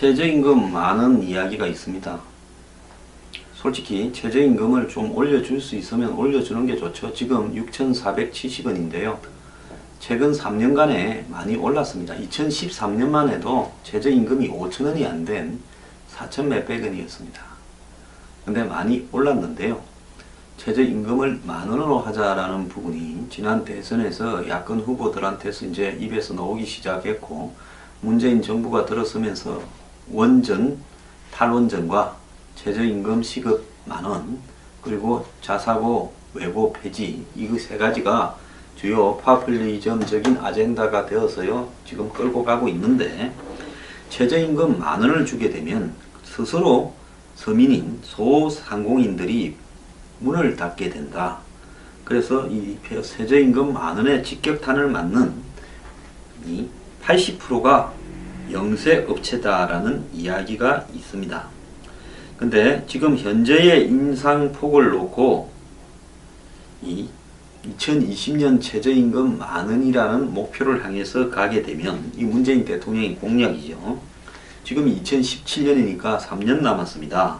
최저임금 많은 이야기가 있습니다. 솔직히 최저임금을 좀 올려줄 수 있으면 올려주는 게 좋죠. 지금 6,470원인데요. 최근 3년간에 많이 올랐습니다. 2013년만 해도 최저임금이 5,000원이 안 된 4,000 몇백 원이었습니다. 근데 많이 올랐는데요. 최저임금을 10,000원으로 하자라는 부분이 지난 대선에서 야권 후보들한테서 이제 입에서 나오기 시작했고, 문재인 정부가 들어서면서 원전, 탈원전과 최저임금 시급 10,000원, 그리고 자사고 외고 폐지, 이거 세 가지가 주요 파퓰리즘적인 아젠다가 되어서요 지금 끌고 가고 있는데, 최저임금 10,000원을 주게 되면 스스로 서민인 소상공인들이 문을 닫게 된다. 그래서 이 최저임금 10,000원에 직격탄을 맞는 이 80%가 영세 업체다라는 이야기가 있습니다. 근데 지금 현재의 인상폭을 놓고 이 2020년 최저임금 10,000원이라는 목표를 향해서 가게 되면, 이 문재인 대통령의 공약이죠. 지금 2017년이니까 3년 남았습니다.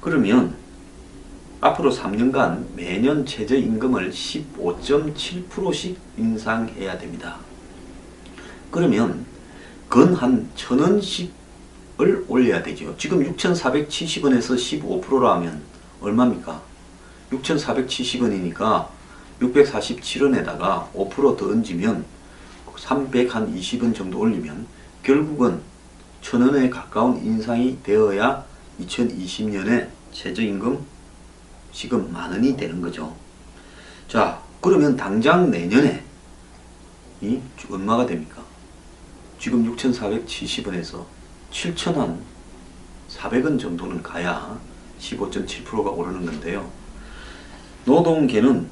그러면 앞으로 3년간 매년 최저임금을 15.7%씩 인상해야 됩니다. 그러면 건 한 1,000원씩을 올려야 되죠. 지금 6,470원에서 15%라 하면 얼마입니까? 6,470원이니까 647원에다가 5% 더 얹으면 320원 정도 올리면 결국은 1,000원에 가까운 인상이 되어야 2020년에 최저임금 시급 10,000원이 되는 거죠. 자, 그러면 당장 내년에 이 얼마가 됩니까? 지금 6,470원에서 7,400원 정도는 가야 15.7%가 오르는 건데요. 노동계는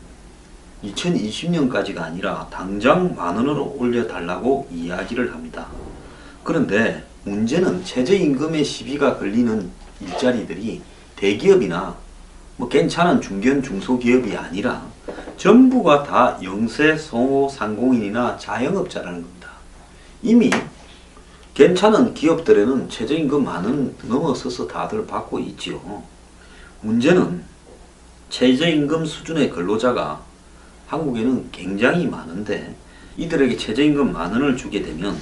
2020년까지가 아니라 당장 10,000원으로 올려달라고 이야기를 합니다. 그런데 문제는 최저임금의 시비가 걸리는 일자리들이 대기업이나 괜찮은 중견 중소기업이 아니라 전부가 다 영세 소상공인이나 자영업자라는 겁니다. 이미 괜찮은 기업들에는 최저임금 10,000원 넘어서서 다들 받고 있지요. 문제는 최저임금 수준의 근로자가 한국에는 굉장히 많은데, 이들에게 최저임금 10,000원을 주게 되면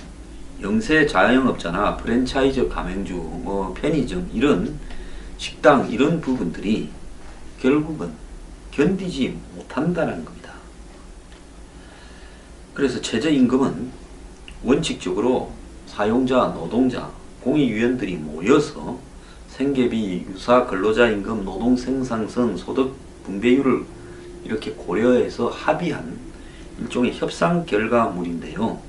영세 자영업자나 프랜차이즈 가맹주, 편의점, 이런 식당, 이런 부분들이 결국은 견디지 못한다는 겁니다. 그래서 최저임금은 원칙적으로 사용자, 노동자, 공익위원들이 모여서 생계비, 유사 근로자임금, 노동생산성, 소득 분배율을 이렇게 고려해서 합의한 일종의 협상 결과물인데요.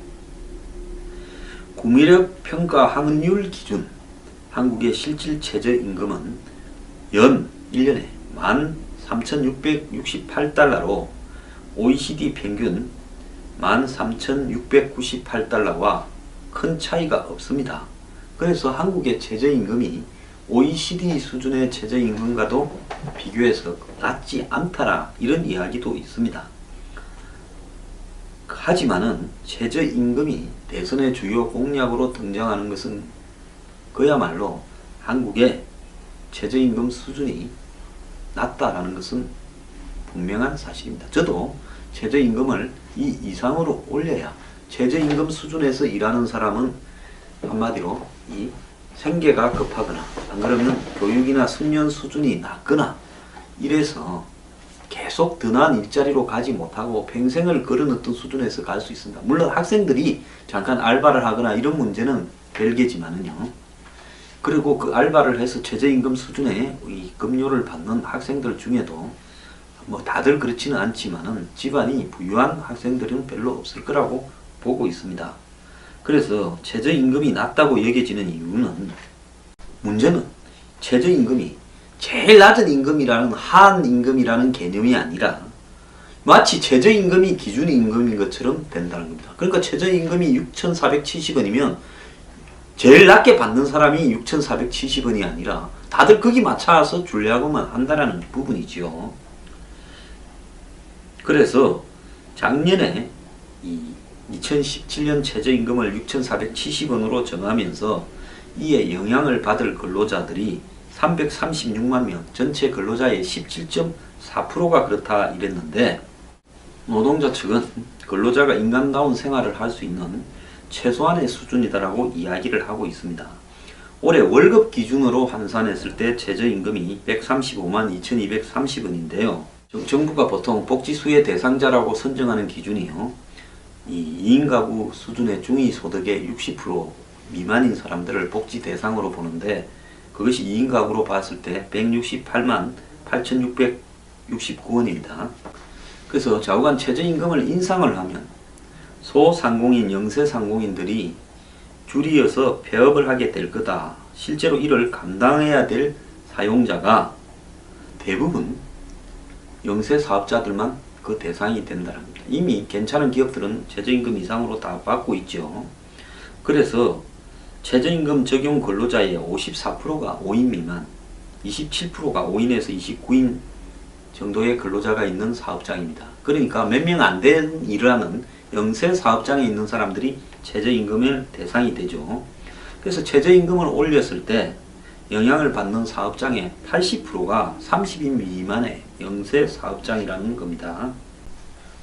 구매력 평가 환율 기준 한국의 실질 최저임금은 연 1년에 13,668달러로 OECD 평균 13,698달러와 큰 차이가 없습니다. 그래서 한국의 최저임금이 OECD 수준의 최저임금과도 비교해서 낮지 않다라, 이런 이야기도 있습니다. 하지만은 최저임금이 대선의 주요 공약으로 등장하는 것은 그야말로 한국의 최저임금 수준이 낮다라는 것은 분명한 사실입니다. 저도 최저임금을 이 이상으로 올려야, 최저임금 수준에서 일하는 사람은 한마디로 이 생계가 급하거나 안 그러면 교육이나 숙련 수준이 낮거나 이래서 계속 더 나은 일자리로 가지 못하고 평생을 걸어넣던 수준에서 갈 수 있습니다. 물론 학생들이 잠깐 알바를 하거나 이런 문제는 별개지만은요. 그리고 그 알바를 해서 최저임금 수준의 이 급료를 받는 학생들 중에도 다들 그렇지는 않지만은 집안이 부유한 학생들은 별로 없을 거라고 보고 있습니다. 그래서 최저임금이 낮다고 여겨지는 이유는, 문제는 최저임금이 제일 낮은 임금이라는 한임금이라는 개념이 아니라 마치 최저임금이 기준임금인 것처럼 된다는 겁니다. 그러니까 최저임금이 6,470원이면 제일 낮게 받는 사람이 6,470원이 아니라 다들 거기 맞춰서 주려고만 한다는 부분이지요. 그래서 작년에 이 2017년 최저임금을 6,470원으로 정하면서 이에 영향을 받을 근로자들이 336만 명, 전체 근로자의 17.4%가 그렇다 이랬는데, 노동자 측은 근로자가 인간다운 생활을 할 수 있는 최소한의 수준이다라고 이야기를 하고 있습니다. 올해 월급 기준으로 환산했을 때 최저임금이 135만 2230원인데요. 정부가 보통 복지수혜 대상자라고 선정하는 기준이요, 이 2인 가구 수준의 중위소득의 60% 미만인 사람들을 복지 대상으로 보는데, 그것이 2인 가구로 봤을 때 168만 8669원입니다. 그래서 좌우간 최저임금을 인상을 하면 소상공인, 영세상공인들이 줄이어서 폐업을 하게 될 거다. 실제로 이를 감당해야 될 사용자가 대부분 영세사업자들만 그 대상이 된다는 겁니다. 이미 괜찮은 기업들은 최저임금 이상으로 다 받고 있죠. 그래서 최저임금 적용 근로자의 54%가 5인 미만, 27%가 5인에서 29인 정도의 근로자가 있는 사업장입니다. 그러니까 몇 명 안 된 일을 하는 영세 사업장에 있는 사람들이 최저임금의 대상이 되죠. 그래서 최저임금을 올렸을 때 영향을 받는 사업장의 80%가 30인 미만의 영세 사업장이라는 겁니다.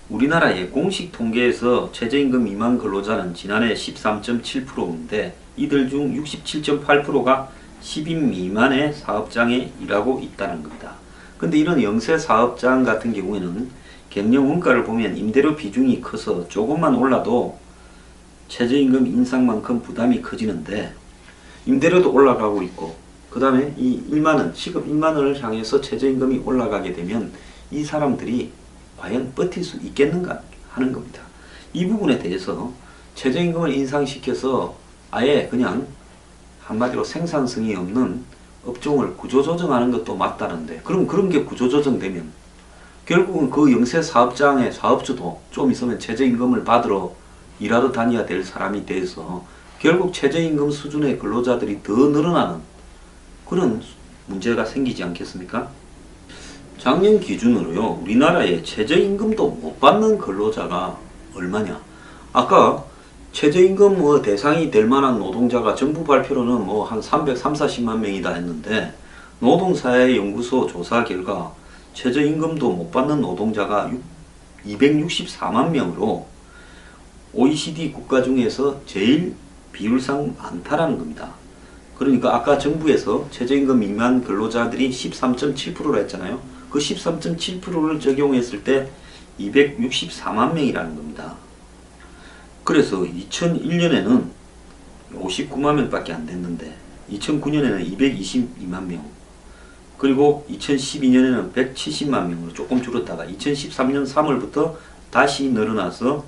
우리나라의 공식 통계에서 최저임금 미만 근로자는 지난해 13.7%인데 이들 중 67.8%가 10인 미만의 사업장에 일하고 있다는 겁니다. 근데 이런 영세 사업장 같은 경우에는 경영 원가를 보면 임대료 비중이 커서 조금만 올라도 최저임금 인상만큼 부담이 커지는데, 임대료도 올라가고 있고, 그 다음에 이 1만원, 시급 1만원을 향해서 최저임금이 올라가게 되면 이 사람들이 과연 버틸 수 있겠는가 하는 겁니다. 이 부분에 대해서 최저임금을 인상시켜서 아예 그냥 한마디로 생산성이 없는 업종을 구조조정하는 것도 맞다는데, 그럼 그런 게 구조조정되면 결국은 그 영세 사업장의 사업주도 좀 있으면 최저임금을 받으러 일하러 다녀야 될 사람이 돼서 결국 최저임금 수준의 근로자들이 더 늘어나는 그런 문제가 생기지 않겠습니까? 작년 기준으로요, 우리나라의 최저임금도 못 받는 근로자가 얼마냐? 아까 최저임금 대상이 될 만한 노동자가 정부 발표로는 한 340만 명이다 했는데, 노동사회연구소 조사 결과 최저임금도 못 받는 노동자가 264만 명으로 OECD 국가 중에서 제일 비율상 많다라는 겁니다. 그러니까 아까 정부에서 최저임금 미만 근로자들이 13.7%라 했잖아요. 그 13.7%를 적용했을 때 264만 명이라는 겁니다. 그래서 2001년에는 59만 명밖에 안 됐는데 2009년에는 222만 명, 그리고 2012년에는 170만 명으로 조금 줄었다가 2013년 3월부터 다시 늘어나서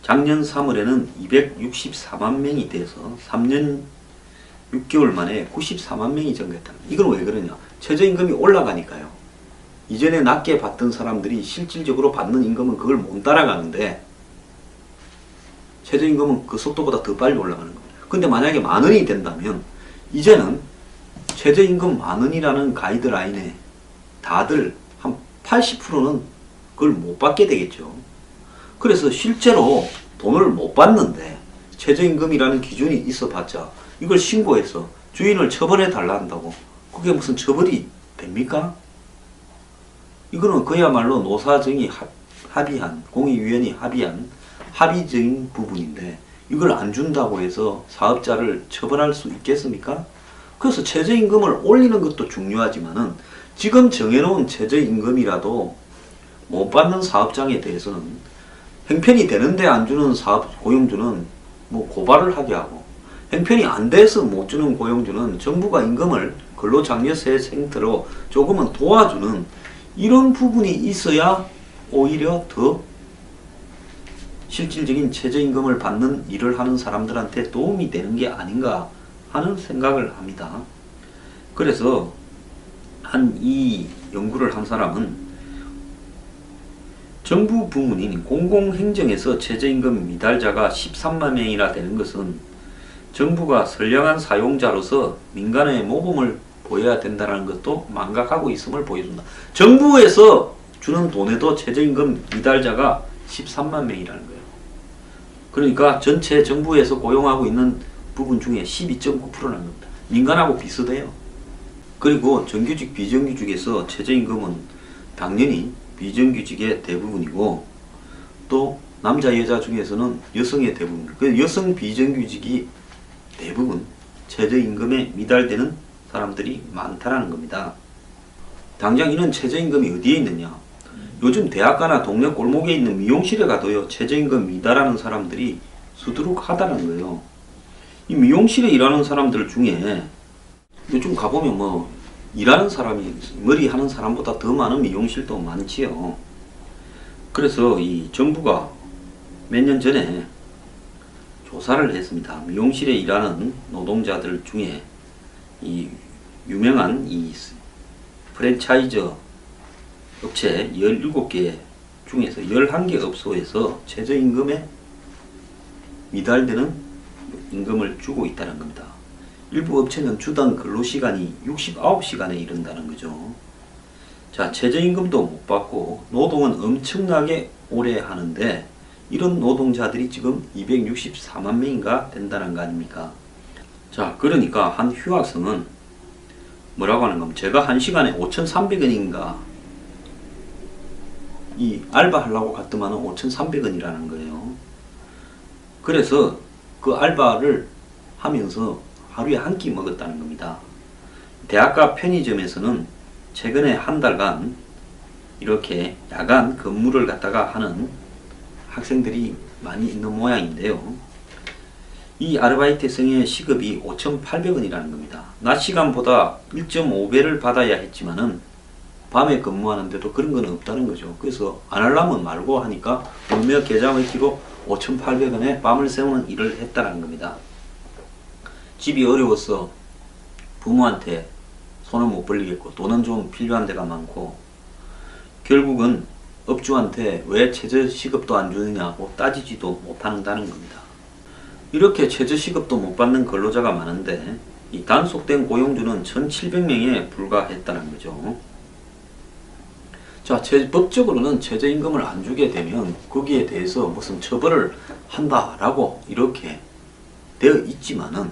작년 3월에는 264만 명이 돼서 3년 6개월 만에 94만 명이 증가했다. 이건 왜 그러냐? 최저임금이 올라가니까요. 이전에 낮게 받던 사람들이 실질적으로 받는 임금은 그걸 못 따라가는데 최저임금은 그 속도보다 더 빨리 올라가는 겁니다. 근데 만약에 만원이 된다면 이제는 최저임금 만원이라는 가이드라인에 다들 한 80%는 그걸 못 받게 되겠죠. 그래서 실제로 돈을 못 받는데 최저임금이라는 기준이 있어 봤자 이걸 신고해서 주인을 처벌해 달라 한다고 그게 무슨 처벌이 됩니까? 이거는 그야말로 노사정이 합의한, 공의위원이 합의한 합의적인 부분인데 이걸 안 준다고 해서 사업자를 처벌할 수 있겠습니까? 그래서 최저임금을 올리는 것도 중요하지만은 지금 정해놓은 최저임금이라도 못 받는 사업장에 대해서는 형편이 되는데 안 주는 고용주는 고발을 하게 하고, 형편이 안 돼서 못 주는 고용주는 정부가 임금을 근로장려세 생태로 조금은 도와주는 이런 부분이 있어야 오히려 더 실질적인 최저임금을 받는 일을 하는 사람들한테 도움이 되는 게 아닌가 하는 생각을 합니다. 그래서 이 연구를 한 사람은 정부 부문인 공공행정에서 최저임금 미달자가 13만 명이나 되는 것은 정부가 선량한 사용자로서 민간의 모범을 보여야 된다는 것도 망각하고 있음을 보여준다. 정부에서 주는 돈에도 최저임금 미달자가 13만 명이라는 거예요. 그러니까 전체 정부에서 고용하고 있는 부분 중에 12.9%라는 겁니다. 민간하고 비슷해요. 그리고 정규직, 비정규직에서 최저임금은 당연히 비정규직의 대부분이고 또 남자, 여자 중에서는 여성의 대부분, 그 여성 비정규직이 대부분 최저임금에 미달되는 사람들이 많다라는 겁니다. 당장 이런 최저임금이 어디에 있느냐? 요즘 대학가나 동네 골목에 있는 미용실에 가도요, 최저임금 미달하는 사람들이 수두룩하다는 거예요. 이 미용실에 일하는 사람들 중에 요즘 가보면 뭐 일하는 사람이 머리 하는 사람보다 더 많은 미용실도 많지요. 그래서 이 정부가 몇 년 전에 조사를 했습니다. 미용실에 일하는 노동자들 중에 이 유명한 이 프랜차이즈 업체 17개 중에서 11개 업소에서 최저임금에 미달되는 임금을 주고 있다는 겁니다. 일부 업체는 주당 근로시간이 69시간에 이른다는 거죠. 자, 최저임금도 못 받고 노동은 엄청나게 오래 하는데 이런 노동자들이 지금 264만 명인가 된다는 거 아닙니까? 자, 그러니까 한 휴학생은 뭐라고 하는 겁니까? 제가 한 시간에 5,300원인가 이 알바하려고 갔더만은 5,300원이라는 거예요. 그래서 그 알바를 하면서 하루에 한 끼 먹었다는 겁니다. 대학가 편의점에서는 최근에 한 달간 이렇게 야간 근무를 갖다가 하는 학생들이 많이 있는 모양인데요. 이 아르바이트생의 시급이 5,800원이라는 겁니다. 낮 시간보다 1.5배를 받아야 했지만은 밤에 근무하는데도 그런 건 없다는 거죠. 그래서 안 하려면 말고 하니까 월며 계좌매기로 5,800원에 밤을 새우는 일을 했다는 겁니다. 집이 어려워서 부모한테 손을 못 벌리겠고 돈은 좀 필요한 데가 많고 결국은 업주한테 왜 최저시급도 안 주느냐고 따지지도 못한다는 겁니다. 이렇게 최저시급도 못 받는 근로자가 많은데 이 단속된 고용주는 1,700명에 불과했다는 거죠. 자, 법적으로는 최저임금을 안 주게 되면 거기에 대해서 무슨 처벌을 한다라고 이렇게 되어 있지만은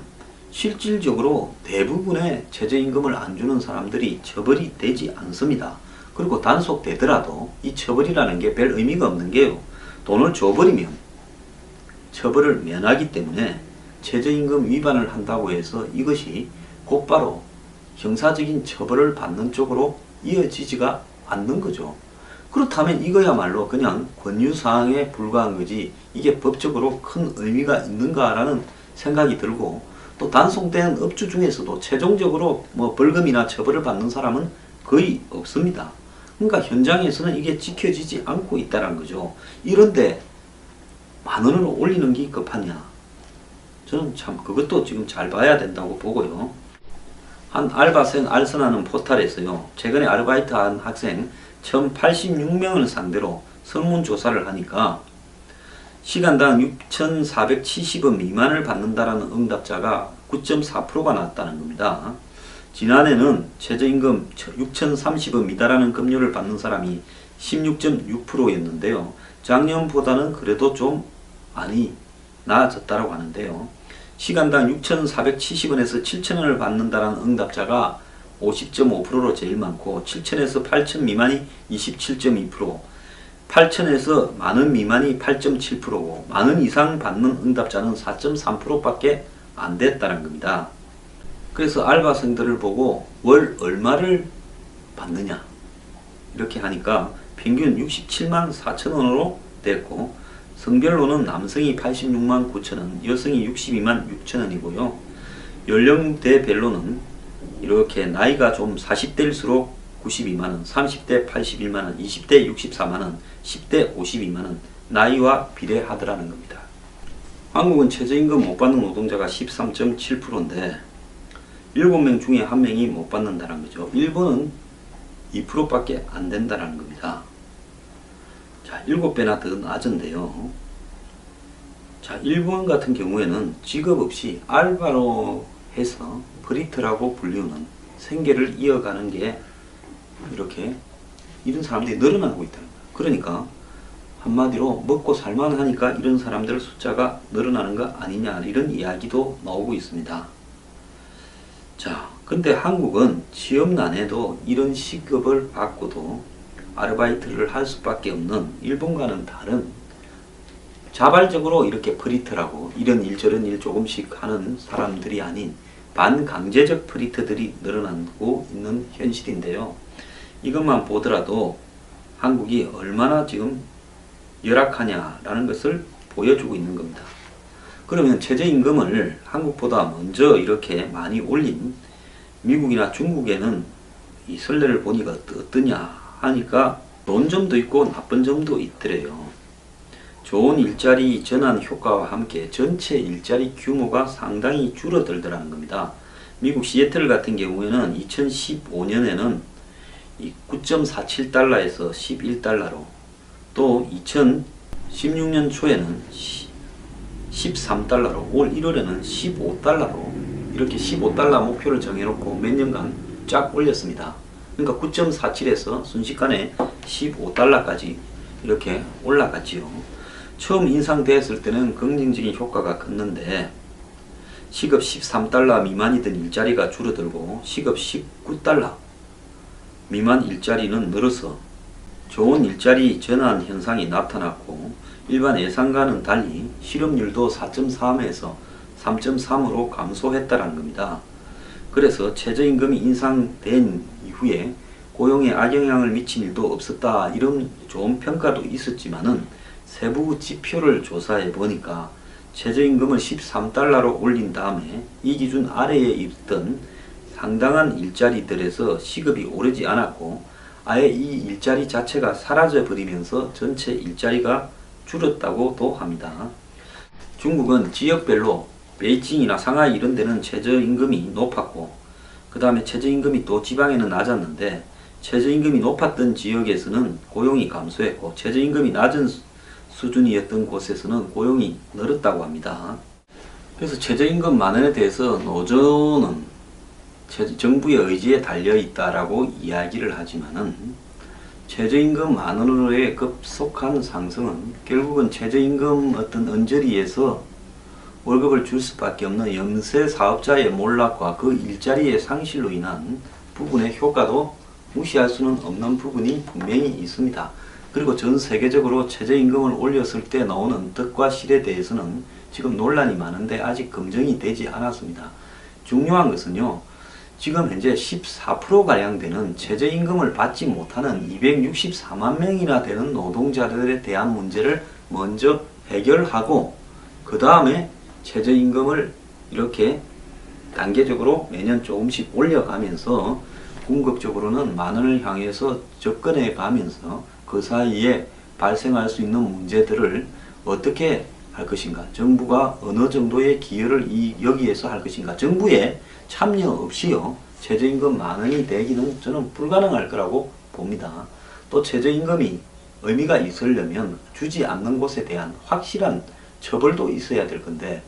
실질적으로 대부분의 최저임금을 안 주는 사람들이 처벌이 되지 않습니다. 그리고 단속되더라도 이 처벌이라는 게 별 의미가 없는 게요. 돈을 줘버리면 처벌을 면하기 때문에 최저임금 위반을 한다고 해서 이것이 곧바로 형사적인 처벌을 받는 쪽으로 이어지지가 않는 거죠. 그렇다면 이거야말로 그냥 권유사항에 불과한 거지 이게 법적으로 큰 의미가 있는가라는 생각이 들고 또 단속된 업주 중에서도 최종적으로 뭐 벌금이나 처벌을 받는 사람은 거의 없습니다. 그러니까 현장에서는 이게 지켜지지 않고 있다는 거죠. 이런데 10,000원을 올리는 게 급하냐? 저는 참 그것도 지금 잘 봐야 된다고 보고요. 한 알바생 알선하는 포털에서요. 최근에 아르바이트한 학생 1,086명을 상대로 설문조사를 하니까 시간당 6,470원 미만을 받는다라는 응답자가 9.4%가 나왔다는 겁니다. 지난해는 최저임금 6,030원 미달하는 급료를 받는 사람이 16.6%였는데요. 작년보다는 그래도 좀 많이 나아졌다고 하는데요. 시간당 6,470원에서 7,000원을 받는다는 응답자가 50.5%로 제일 많고 7,000에서 8,000 미만이 27.2%, 8,000에서 10,000원 미만이 8.7%고 10,000원 이상 받는 응답자는 4.3%밖에 안 됐다는 겁니다. 그래서 알바생들을 보고 월 얼마를 받느냐 이렇게 하니까 평균 67만 4천원으로 됐고 성별로는 남성이 86만 9천원, 여성이 62만 6천원이고요. 연령대별로는 이렇게 나이가 좀 40대일수록 92만원, 30대 81만원, 20대 64만원, 10대 52만원 나이와 비례하더라는 겁니다. 한국은 최저임금 못 받는 노동자가 13.7%인데 7명 중에 1명이 못 받는다는 거죠. 일본은 2%밖에 안 된다는 겁니다. 자, 7배나 더 낮은데요. 자, 일본 같은 경우에는 직업 없이 알바로 해서 프리트라고 불리우는 생계를 이어가는 게 이렇게 이런 사람들이 늘어나고 있다는 거예요. 그러니까 한마디로 먹고 살만하니까 이런 사람들 숫자가 늘어나는 거 아니냐, 이런 이야기도 나오고 있습니다. 자, 근데 한국은 취업난에도 이런 시급을 받고도 아르바이트를 할 수밖에 없는 일본과는 다른, 자발적으로 이렇게 프리터라고 이런 일 저런 일 조금씩 하는 사람들이 아닌 반강제적 프리터들이 늘어나고 있는 현실인데요. 이것만 보더라도 한국이 얼마나 지금 열악하냐라는 것을 보여주고 있는 겁니다. 그러면 최저임금을 한국보다 먼저 이렇게 많이 올린 미국이나 중국에는 이 선례를 보니까 어떠냐 하니까 좋은 점도 있고 나쁜 점도 있더래요. 좋은 일자리 전환 효과와 함께 전체 일자리 규모가 상당히 줄어들더라는 겁니다. 미국 시애틀 같은 경우에는 2015년에는 9.47달러에서 11달러로, 또 2016년 초에는 13달러로, 올 1월에는 15달러로 이렇게 15달러 목표를 정해놓고 몇 년간 쫙 올렸습니다. 그러니까 9.47에서 순식간에 15달러까지 이렇게 올라갔지요. 처음 인상되었을 때는 긍정적인 효과가 컸는데 시급 13달러 미만이던 일자리가 줄어들고 시급 19달러 미만 일자리는 늘어서 좋은 일자리 전환 현상이 나타났고, 일반 예상과는 달리 실업률도 4.3에서 3.3으로 감소했다는 겁니다. 그래서 최저임금이 인상된 이후에 고용에 악영향을 미친 일도 없었다, 이런 좋은 평가도 있었지만은 세부 지표를 조사해 보니까 최저임금을 13달러로 올린 다음에 이 기준 아래에 있던 상당한 일자리들에서 시급이 오르지 않았고 아예 이 일자리 자체가 사라져 버리면서 전체 일자리가 줄었다고도 합니다. 중국은 지역별로 베이징이나 상하이 이런 데는 최저임금이 높았고, 그 다음에 최저임금이 또 지방에는 낮았는데, 최저임금이 높았던 지역에서는 고용이 감소했고 최저임금이 낮은 수준이었던 곳에서는 고용이 늘었다고 합니다. 그래서 최저임금 만원에 대해서 노조는 정부의 의지에 달려있다라고 이야기를 하지만은, 최저임금 만원으로의 급속한 상승은 결국은 최저임금 어떤 언저리에서 월급을 줄 수밖에 없는 영세 사업자의 몰락과 그 일자리의 상실로 인한 부분의 효과도 무시할 수는 없는 부분이 분명히 있습니다. 그리고 전 세계적으로 최저임금을 올렸을 때 나오는 득과 실에 대해서는 지금 논란이 많은데 아직 검증이 되지 않았습니다. 중요한 것은요, 지금 현재 14%가량 되는 최저임금을 받지 못하는 264만 명이나 되는 노동자들에 대한 문제를 먼저 해결하고, 그 다음에 최저임금을 이렇게 단계적으로 매년 조금씩 올려가면서 궁극적으로는 만원을 향해서 접근해 가면서 그 사이에 발생할 수 있는 문제들을 어떻게 할 것인가, 정부가 어느 정도의 기여를 여기에서 할 것인가, 정부의 참여 없이요 최저임금 만원이 되기는 저는 불가능할 거라고 봅니다. 또 최저임금이 의미가 있으려면 주지 않는 곳에 대한 확실한 처벌도 있어야 될 건데,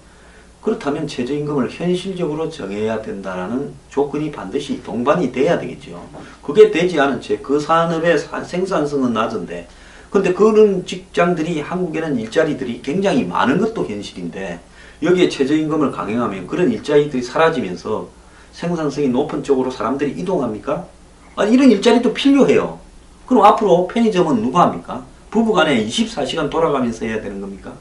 그렇다면 최저임금을 현실적으로 정해야 된다는 조건이 반드시 동반이 돼야 되겠죠. 그게 되지 않은 채 그 산업의 생산성은 낮은데, 근데 그런 직장들이 한국에는 일자리들이 굉장히 많은 것도 현실인데 여기에 최저임금을 강행하면 그런 일자리들이 사라지면서 생산성이 높은 쪽으로 사람들이 이동합니까? 아니, 이런 일자리도 필요해요. 그럼 앞으로 편의점은 누가 합니까? 부부간에 24시간 돌아가면서 해야 되는 겁니까?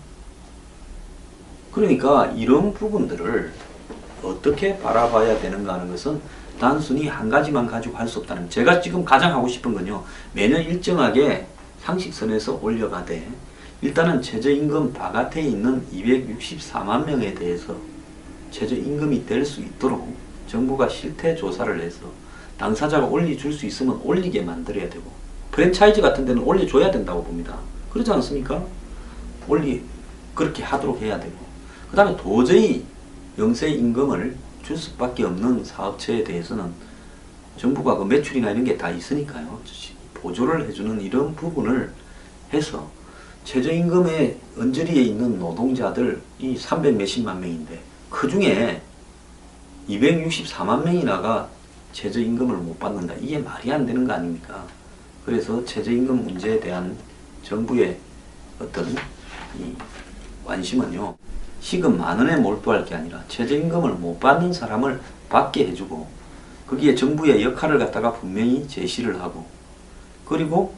그러니까 이런 부분들을 어떻게 바라봐야 되는가 하는 것은 단순히 한 가지만 가지고 할 수 없다는, 제가 지금 가장 하고 싶은 건요, 매년 일정하게 상식선에서 올려가되 일단은 최저임금 바깥에 있는 264만 명에 대해서 최저임금이 될 수 있도록 정부가 실태조사를 해서 당사자가 올려줄 수 있으면 올리게 만들어야 되고, 프랜차이즈 같은 데는 올려줘야 된다고 봅니다. 그렇지 않습니까? 그렇게 하도록 해야 되고, 그 다음에 도저히 영세임금을 줄 수밖에 없는 사업체에 대해서는 정부가 그 매출이나 이런 게 다 있으니까요, 보조를 해주는 이런 부분을 해서 최저임금의 언저리에 있는 노동자들 이 300 몇십만 명인데 그 중에 264만 명이나가 최저임금을 못 받는다. 이게 말이 안 되는 거 아닙니까? 그래서 최저임금 문제에 대한 정부의 어떤 이 관심은요, 시급 10,000원에 몰두할 게 아니라 최저임금을 못 받는 사람을 받게 해주고, 거기에 정부의 역할을 갖다가 분명히 제시를 하고, 그리고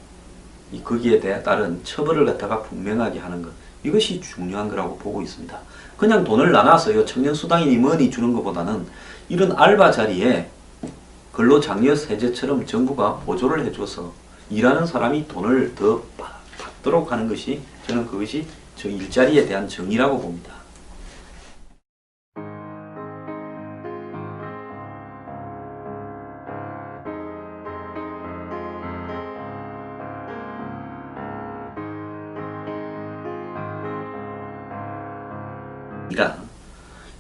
거기에 따른 처벌을 갖다가 분명하게 하는 것, 이것이 중요한 거라고 보고 있습니다. 그냥 돈을 나눠서요, 청년수당이니 뭐니 주는 것보다는 이런 알바 자리에 근로장려세제처럼 정부가 보조를 해줘서 일하는 사람이 돈을 더 받도록 하는 것이, 저는 그것이 저 일자리에 대한 정의라고 봅니다.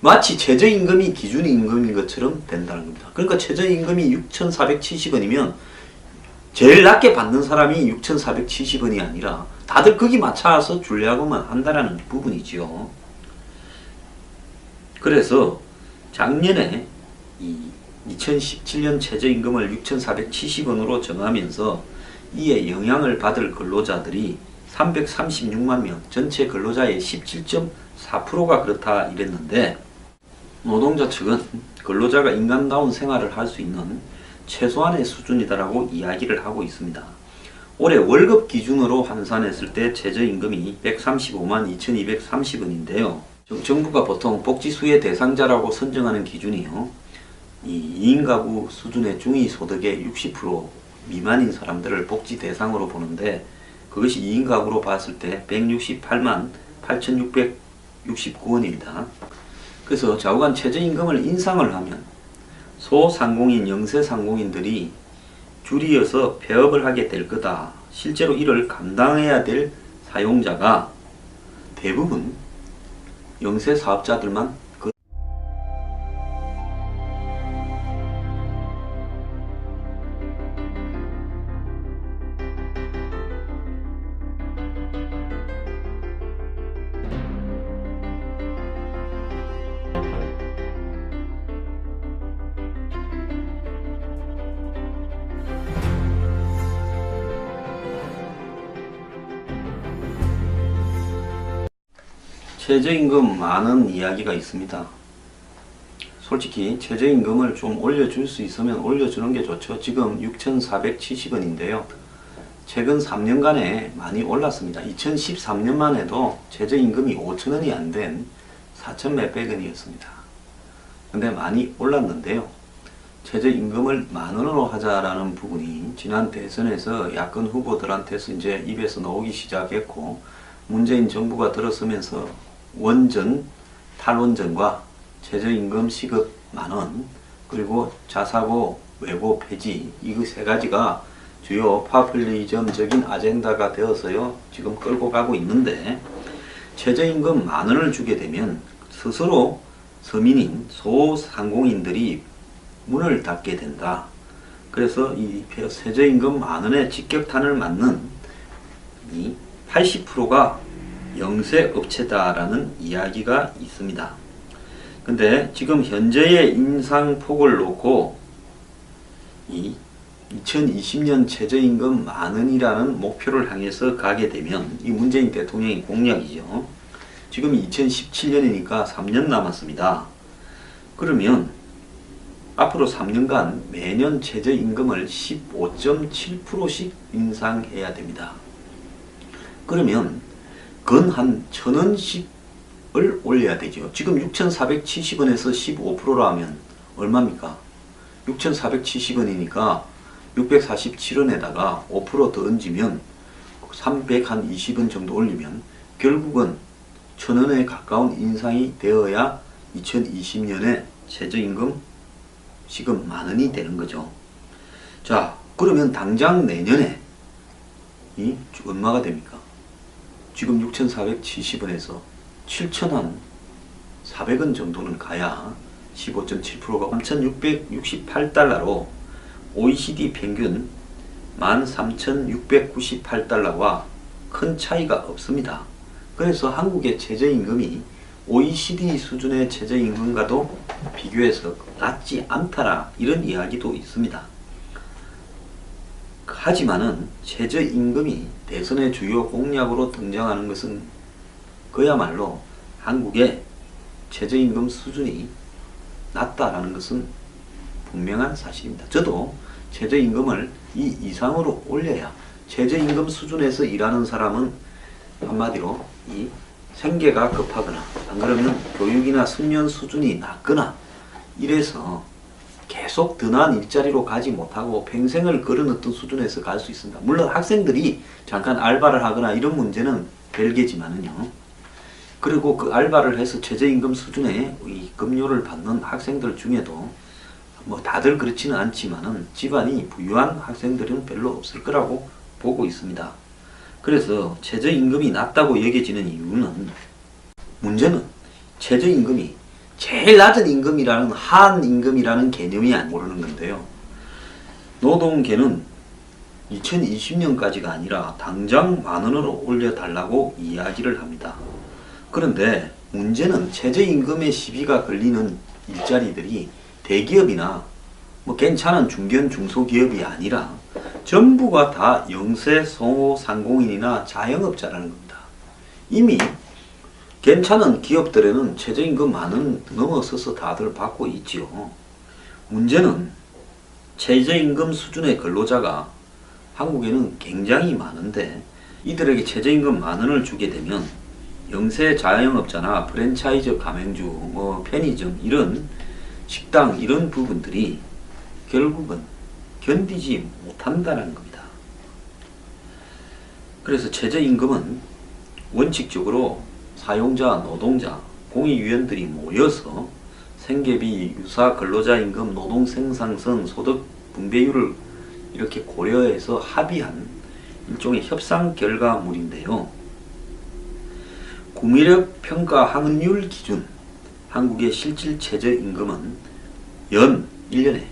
마치 최저임금이 기준임금인 것처럼 된다는 겁니다. 그러니까 최저임금이 6,470원이면 제일 낮게 받는 사람이 6,470원이 아니라 다들 거기 맞춰서 주려고만 한다는 부분이지요. 그래서 작년에 이 2017년 최저임금을 6,470원으로 정하면서 이에 영향을 받을 근로자들이 336만 명, 전체 근로자의 17.4%가 그렇다 이랬는데, 노동자 측은 근로자가 인간다운 생활을 할 수 있는 최소한의 수준이다라고 이야기를 하고 있습니다. 올해 월급 기준으로 환산했을 때 최저임금이 135만 2,230원인데요. 정부가 보통 복지수혜 대상자라고 선정하는 기준이요, 이 2인 가구 수준의 중위소득의 60% 미만인 사람들을 복지 대상으로 보는데, 그것이 2인 가구로 봤을 때 168만 8,669원입니다. 그래서 좌우간 최저임금을 인상을 하면 소상공인, 영세상공인들이 줄이어서 폐업을 하게 될 거다. 실제로 이를 감당해야 될 사용자가 대부분 영세사업자들만 최저임금 많은 이야기가 있습니다. 솔직히 최저임금을 좀 올려줄 수 있으면 올려주는 게 좋죠. 지금 6,470원인데요. 최근 3년간에 많이 올랐습니다. 2013년만 해도 최저임금이 5,000원이 안 된 4,000 몇백 원이었습니다. 근데 많이 올랐는데요. 최저임금을 10,000원으로 하자라는 부분이 지난 대선에서 야권 후보들한테서 이제 입에서 나오기 시작했고, 문재인 정부가 들어서면서 원전, 탈원전과 최저임금 시급 10,000원, 그리고 자사고 외고 폐지, 이거 세 가지가 주요 파퓰리즘적인 아젠다가 되어서요, 지금 끌고 가고 있는데, 최저임금 10,000원을 주게 되면 스스로 서민인 소상공인들이 문을 닫게 된다. 그래서 이 최저임금 10,000원에 직격탄을 맞는 이 80%가 영세업체다라는 이야기가 있습니다. 근데 지금 현재의 인상폭을 놓고 이 2020년 최저임금 10,000원이라는 목표를 향해서 가게 되면, 이 문재인 대통령의 공약이죠. 지금 2017년이니까 3년 남았습니다. 그러면 앞으로 3년간 매년 최저임금을 15.7%씩 인상해야 됩니다. 그러면 건 한 1,000원씩을 올려야 되죠. 지금 6,470원에서 15%라 하면 얼마입니까? 6,470원이니까 647원에다가 5% 더 얹으면 320원 정도 올리면 결국은 1,000원에 가까운 인상이 되어야 2020년에 최저임금 시급 10,000원이 되는 거죠. 자, 그러면 당장 내년에 이 얼마가 됩니까? 지금 6,470원에서 7,400원 정도는 가야 15.7%가 3,668달러로 OECD 평균 13,698달러와 큰 차이가 없습니다. 그래서 한국의 최저임금이 OECD 수준의 최저임금과도 비교해서 낮지 않다라, 이런 이야기도 있습니다. 하지만은 최저임금이 대선의 주요 공약으로 등장하는 것은 그야말로 한국의 최저임금 수준이 낮다라는 것은 분명한 사실입니다. 저도 최저임금을 이 이상으로 올려야 최저임금 수준에서 일하는 사람은 한마디로 이 생계가 급하거나 안 그러면 교육이나 숙련 수준이 낮거나 이래서 계속 더 나은 일자리로 가지 못하고 평생을 걸어넣던 수준에서 갈 수 있습니다. 물론 학생들이 잠깐 알바를 하거나 이런 문제는 별개지만은요. 그리고 그 알바를 해서 최저임금 수준의 이 급료를 받는 학생들 중에도 뭐 다들 그렇지는 않지만은 집안이 부유한 학생들은 별로 없을 거라고 보고 있습니다. 그래서 최저임금이 낮다고 여겨지는 이유는 문제는 최저임금이 제일 낮은 임금이라는 한임금이라는 개념이 모르는 건데요. 노동계는 2020년까지가 아니라 당장 10,000원으로 올려달라고 이야기를 합니다. 그런데 문제는 최저임금의 시비가 걸리는 일자리들이 대기업이나 뭐 괜찮은 중견 중소기업이 아니라 전부가 다 영세, 성호, 상공인이나 자영업자라는 겁니다. 이미 괜찮은 기업들에는 최저임금 10,000원 넘어서서 다들 받고 있지요. 문제는 최저임금 수준의 근로자가 한국에는 굉장히 많은데 이들에게 최저임금 10,000원을 주게 되면 영세 자영업자나 프랜차이즈 가맹주, 뭐 편의점 이런 식당 이런 부분들이 결국은 견디지 못한다는 겁니다. 그래서 최저임금은 원칙적으로 사용자, 노동자, 공익위원들이 모여서 생계비, 유사 근로자임금, 노동생산성, 소득 분배율을 이렇게 고려해서 합의한 일종의 협상 결과물인데요. 구매력 평가 환율 기준 한국의 실질 최저임금은 연 1년에